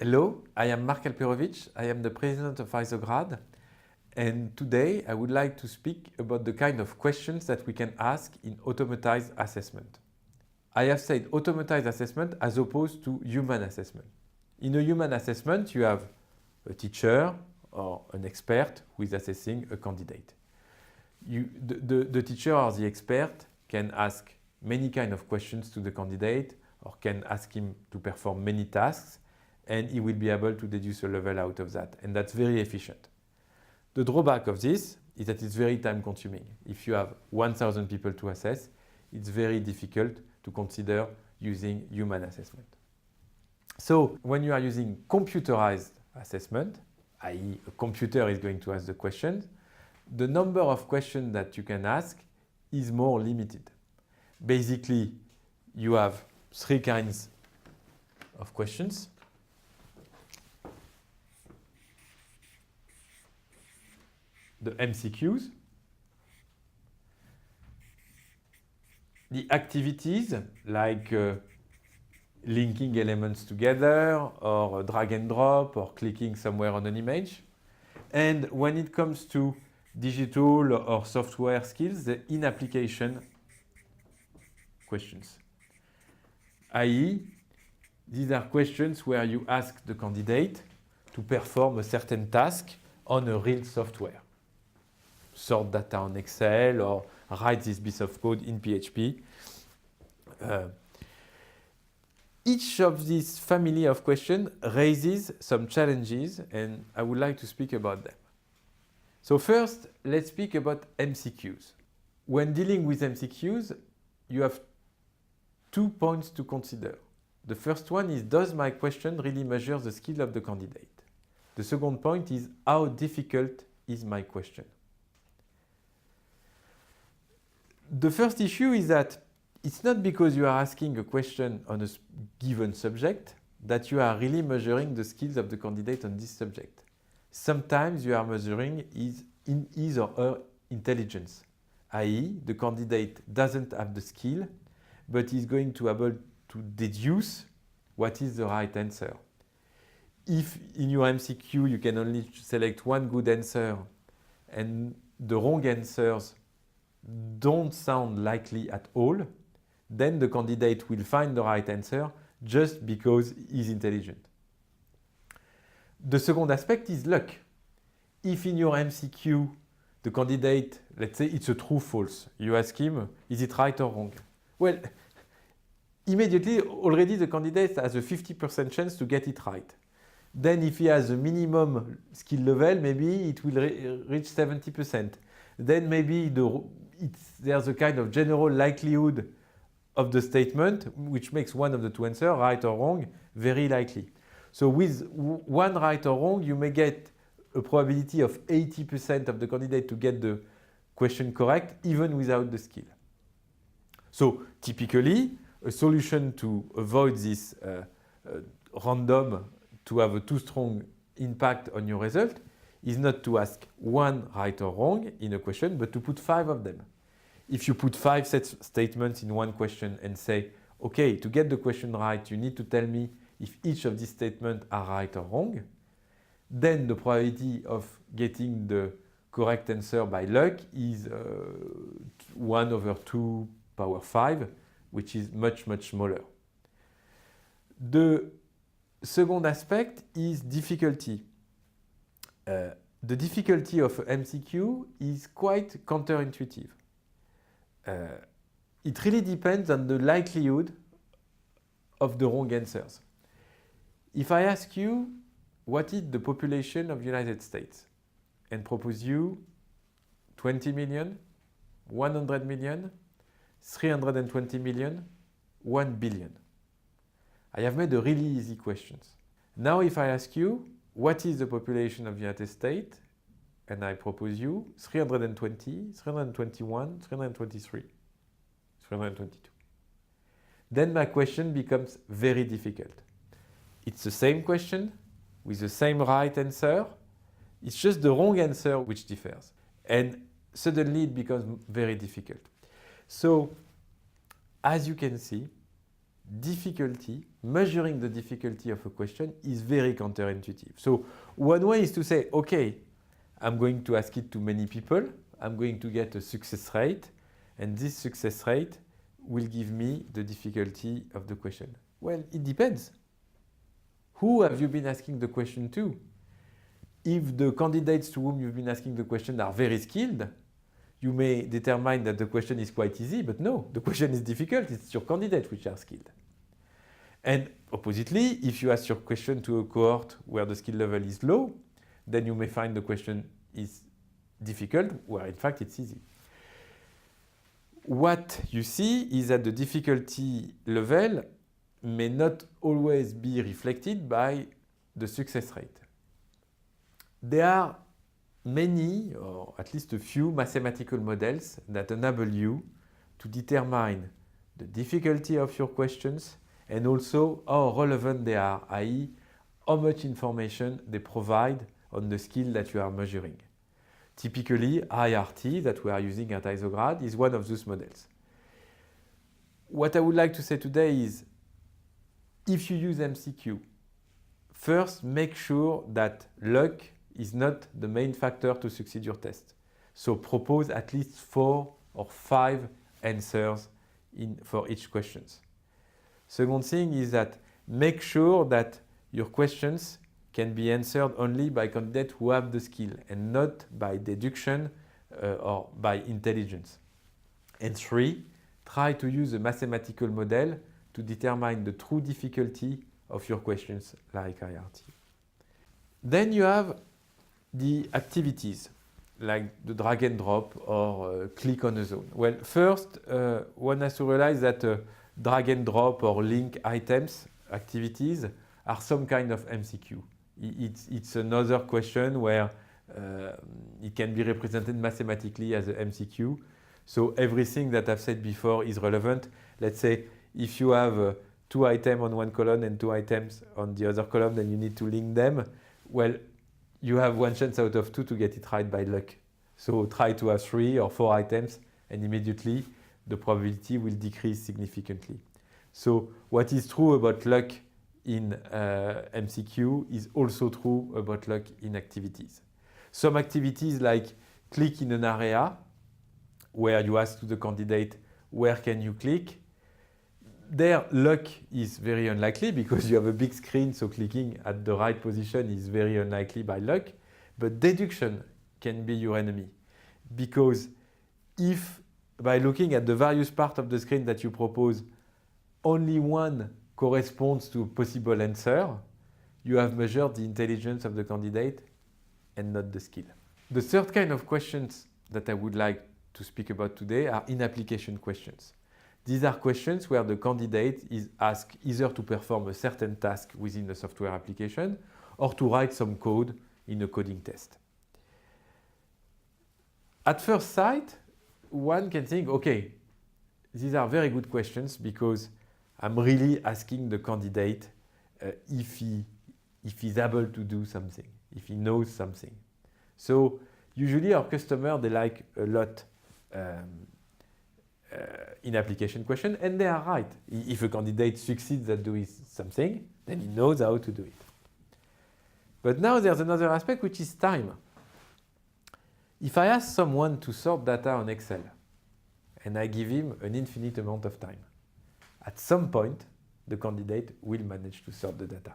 Hello, I am Mark Alperovich. I am the president of Isograd, and today I would like to speak about the kind of questions that we can ask in automatized assessment. I have said automatized assessment as opposed to human assessment. In a human assessment, you have a teacher or an expert who is assessing a candidate. The teacher or the expert can ask many kind of questions to the candidate or can ask him to perform many tasks, and he will be able to deduce a level out of that, and that's very efficient. The drawback of this is that it's very time consuming. If you have 1,000 people to assess, it's very difficult to consider using human assessment. So when you are using computerized assessment, i.e. a computer is going to ask the questions, the number of questions that you can ask is more limited. Basically, you have three kinds of questions. The MCQs, the activities like linking elements together or drag and drop or clicking somewhere on an image. And when it comes to digital or software skills, the in-application questions. i.e., these are questions where you ask the candidate to perform a certain task on a real software. Sort data on Excel or write this piece of code in PHP. Each of these family of questions raises some challenges, and I would like to speak about them. So first, let's speak about MCQs. When dealing with MCQs, you have 2 points to consider. The first one is, does my question really measure the skill of the candidate? The second point is, how difficult is my question? The first issue is that it's not because you are asking a question on a given subject that you are really measuring the skills of the candidate on this subject. Sometimes you are measuring his or her intelligence, i.e. the candidate doesn't have the skill, but is going to be able to deduce what is the right answer. If in your MCQ you can only select one good answer and the wrong answers don't sound likely at all, then the candidate will find the right answer just because he's intelligent. The second aspect is luck. If in your MCQ the candidate, let's say it's a true-false, you ask him, is it right or wrong? Well, immediately already the candidate has a 50% chance to get it right. Then if he has a minimum skill level, maybe it will reach 70%. Then maybe there's a kind of general likelihood of the statement, which makes one of the two answers, right or wrong, very likely. So with one right or wrong, you may get a probability of 80% of the candidate to get the question correct, even without the skill. So typically, a solution to avoid this random, to have a too strong impact on your result, is not to ask one right or wrong in a question, but to put 5 of them. If you put 5 statements in one question and say, okay, to get the question right, you need to tell me if each of these statements are right or wrong, then the probability of getting the correct answer by luck is 1/2 power 5, which is much, much smaller. The second aspect is difficulty. The difficulty of MCQ is quite counterintuitive. It really depends on the likelihood of the wrong answers. If I ask you, what is the population of the United States? And propose you 20 million, 100 million, 320 million, 1 billion. I have made a really easy questions. Now if I ask you, what is the population of the United States? And I propose you 320, 321, 323, 322. Then my question becomes very difficult. It's the same question with the same right answer. It's just the wrong answer which differs. And suddenly it becomes very difficult. So, as you can see, difficulty, measuring the difficulty of a question is very counterintuitive. So one way is to say, okay, I'm going to ask it to many people, I'm going to get a success rate, and this success rate will give me the difficulty of the question. Well, it depends. Who have you been asking the question to? If the candidates to whom you've been asking the question are very skilled, you may determine that the question is quite easy, but no, the question is difficult. It's your candidates which are skilled. And oppositely, if you ask your question to a cohort where the skill level is low, then you may find the question is difficult, where in fact it's easy. What you see is that the difficulty level may not always be reflected by the success rate. There are many, or at least a few, mathematical models that enable you to determine the difficulty of your questions and also how relevant they are, i.e., how much information they provide on the skill that you are measuring. Typically, IRT, that we are using at Isograd, is one of those models. What I would like to say today is, if you use MCQ, first make sure that luck is not the main factor to succeed your test. So propose at least 4 or 5 answers for each question. Second thing is that make sure that your questions can be answered only by candidates who have the skill and not by deduction or by intelligence. And 3, try to use a mathematical model to determine the true difficulty of your questions like IRT. Then you have the activities like the drag and drop or click on a zone. Well, first, one has to realize that drag and drop or link items activities are some kind of MCQ. It's another question where it can be represented mathematically as a MCQ. So everything that I've said before is relevant. Let's say if you have 2 items on one column and 2 items on the other column, then you need to link them. Well, you have 1 chance out of 2 to get it right by luck. So try to have 3 or 4 items and immediately the probability will decrease significantly. So what is true about luck in MCQ is also true about luck in activities. Some activities like click in an area where you ask to the candidate where can you click, their luck is very unlikely because you have a big screen, so clicking at the right position is very unlikely by luck. But deduction can be your enemy because if by looking at the various parts of the screen that you propose, only one corresponds to a possible answer, you have measured the intelligence of the candidate and not the skill. The third kind of questions that I would like to speak about today are in-application questions. These are questions where the candidate is asked either to perform a certain task within a software application or to write some code in a coding test. At first sight, one can think, okay, these are very good questions because I'm really asking the candidate if he's able to do something, if he knows something. So usually our customers, they like a lot in-application question, and they are right. If a candidate succeeds at doing something, then he knows how to do it. But now there's another aspect, which is time. If I ask someone to sort data on Excel, and I give him an infinite amount of time, at some point, the candidate will manage to sort the data.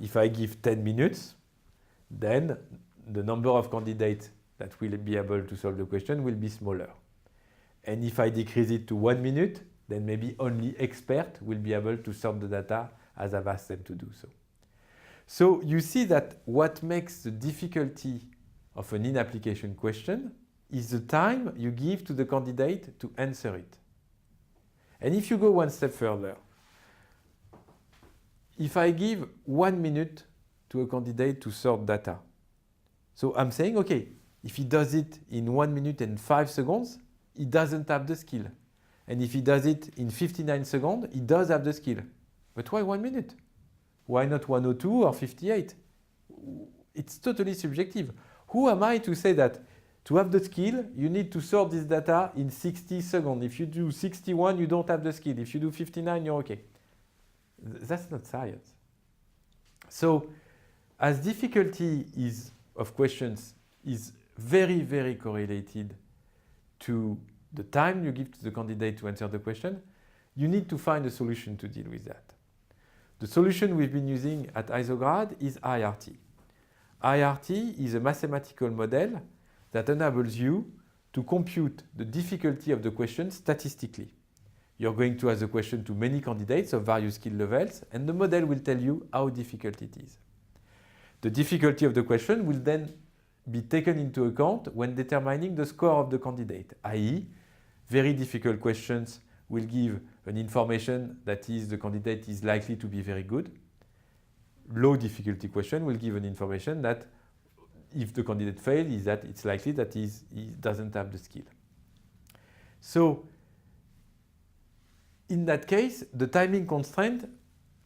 If I give 10 minutes, then the number of candidates that will be able to solve the question will be smaller. And if I decrease it to 1 minute, then maybe only experts will be able to sort the data as I've asked them to do so. So you see that what makes the difficulty of an in-application question is the time you give to the candidate to answer it. And if you go one step further, if I give 1 minute to a candidate to sort data, so I'm saying, okay, if he does it in 1 minute and 5 seconds, he doesn't have the skill. And if he does it in 59 seconds, he does have the skill. But why 1 minute? Why not 102 or 58? It's totally subjective. Who am I to say that To have the skill, you need to sort this data in 60 seconds. If you do 61, you don't have the skill. If you do 59, you're okay. That's not science. So, as difficulty of questions is very, very correlated to the time you give to the candidate to answer the question, you need to find a solution to deal with that. The solution we've been using at Isograd is IRT. IRT is a mathematical model that enables you to compute the difficulty of the question statistically. You're going to ask the question to many candidates of various skill levels, and the model will tell you how difficult it is. The difficulty of the question will then be taken into account when determining the score of the candidate, i.e., very difficult questions will give an information that is the candidate is likely to be very good. Low difficulty question will give an information that if the candidate fails, is that it's likely that he doesn't have the skill. So, in that case, the timing constraint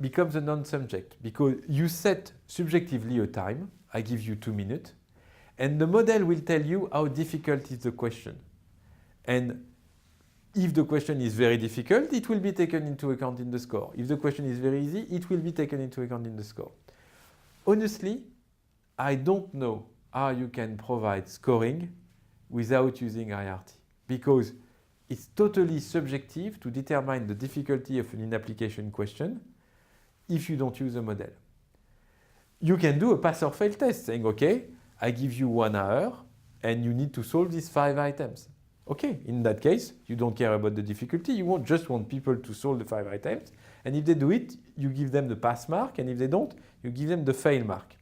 becomes a non-subject because you set subjectively a time, I give you 2 minutes, and the model will tell you how difficult is the question. And if the question is very difficult, it will be taken into account in the score. If the question is very easy, it will be taken into account in the score. Honestly, I don't know how you can provide scoring without using IRT because it's totally subjective to determine the difficulty of an in-application question if you don't use a model. You can do a pass or fail test saying, okay, I give you 1 hour and you need to solve these 5 items. Okay, in that case, you don't care about the difficulty, you just want people to solve the 5 items, and if they do it, you give them the pass mark, and if they don't, you give them the fail mark.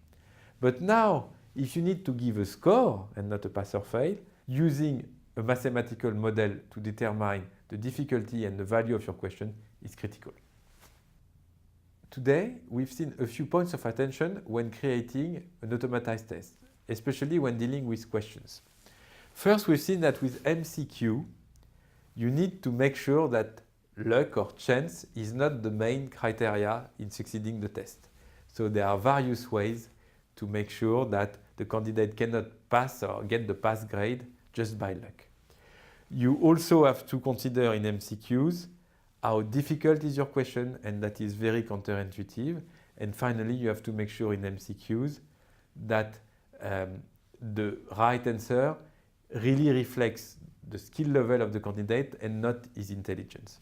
But now, if you need to give a score and not a pass or fail, using a mathematical model to determine the difficulty and the value of your question is critical. Today, we've seen a few points of attention when creating an automatized test, especially when dealing with questions. First, we've seen that with MCQ, you need to make sure that luck or chance is not the main criteria in succeeding the test. So there are various ways to make sure that the candidate cannot pass or get the pass grade just by luck. You also have to consider in MCQs how difficult is your question, and that is very counterintuitive. And finally, you have to make sure in MCQs that the right answer really reflects the skill level of the candidate and not his intelligence.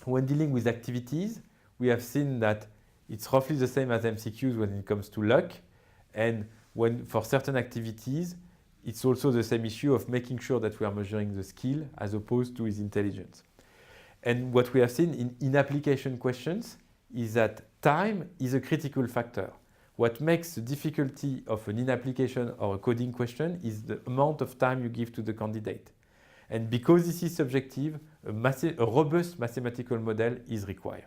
When dealing with activities, we have seen that it's roughly the same as MCQs when it comes to luck, and when for certain activities, it's also the same issue of making sure that we are measuring the skill as opposed to his intelligence. And what we have seen in application questions is that time is a critical factor. What makes the difficulty of an in-application or a coding question is the amount of time you give to the candidate. And because this is subjective, a robust mathematical model is required.